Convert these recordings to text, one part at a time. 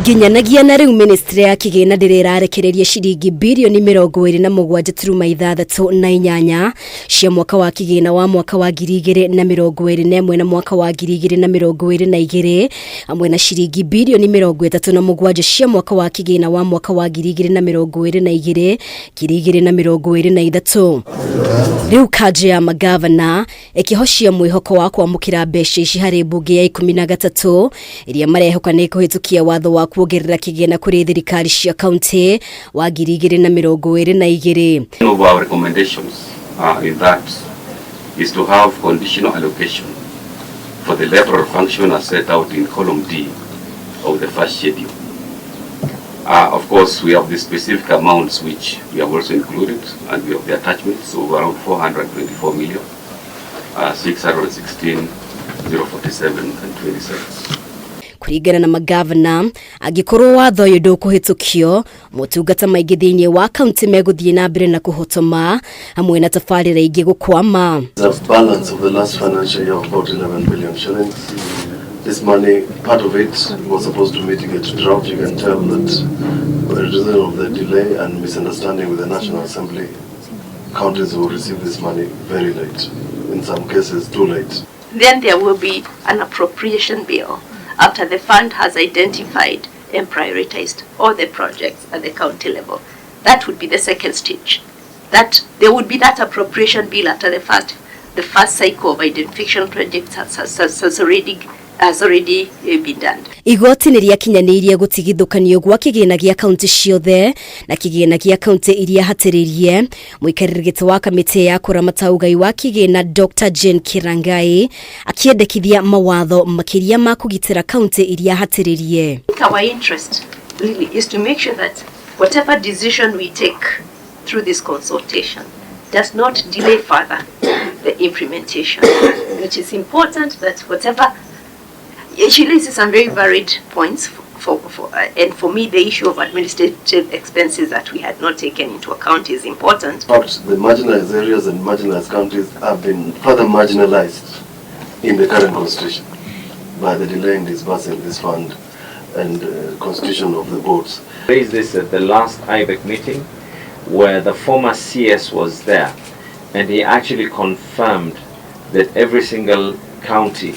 Kigina Gia na riu ministry ya Kigina ndirarekereria shilingi bilioni 27.68 cia mwaka wa Kigina wa mwaka wa 2021 na mwaka wa 2022 hamwe na shilingi bilioni 37 cia mwaka wa Kigina wa mwaka wa 2022 2023. Riu Kanju ya magavana ikihocia mwihoko wa kwamukira mbeca ici hari mbunge ya 13 iria marehoka ni kuhitukia watho wa kwongerera Kigina kuri thirikari cia kaunti wa 2022. One of our recommendations in that is to have conditional allocation for the electoral function as set out in column D of the first schedule. Of course, we have the specific amounts which we have also included, and we have the attachments of around 424 million, 616,047 and 20 cents. Kurigana na magavana agikorwo watho uyu ndukuhitukio mutungata maingi thiini wa kaunti meguthie na mbere na kuhotoma hamwe na tabarira ingi gukwama. The balance of the last financial year of about 11 billion shillings. This money, part of it was supposed to mitigate drought. You can tell that as a result of the delay and misunderstanding with the National Assembly, counties will receive this money very late, in some cases too late. Then there will be an appropriation bill after the fund has identified and prioritized all the projects at the county level. That would be the second stage. That there would be that appropriation bill after the first cycle of identification projects has already been done. Igoti ni riakinyanirie gutigithukanio gwa Kigina Gia Kaunti ciothe na Kigina Gia Kaunti iria hatiririe. Muikariri wa kamiti ya kuramata ugai wa Kigina Dr. Jane Kiringai akiendekithia mawatho makiria ma kugitira kaunti iria hatiririe. Our interest really is to make sure that whatever decision we take through this consultation does not delay further the implementation. It is important that whatever she raises some very valid points and for me the issue of administrative expenses that we had not taken into account is important. In fact, the marginalized areas and marginalized counties have been further marginalized in the current constitution by the delay in disbursing this fund and constitution of the boards. Raised this at the last IBEC meeting where the former CS was there, and he actually confirmed that every single county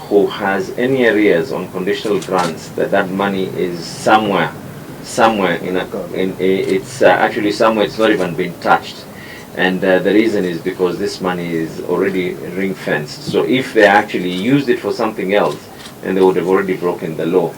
who has any arrears on conditional grants, that money is somewhere it's actually somewhere it's not even been touched, and the reason is because this money is already ring fenced. So if they actually used it for something else, then they would have already broken the law.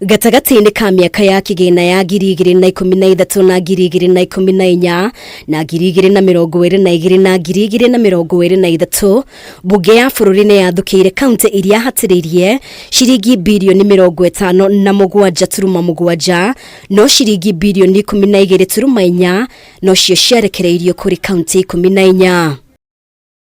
Gatagati-ini ka miaka ya Kigina ya 2013 na 2014 na 2022 na 2023 mbunge ya bururi ni yathukiire kaunti iria hatiririe shilingi bilioni 57.7 no shilingi bilioni 12.4 no cio ciarekereirio kuri kaunti 14.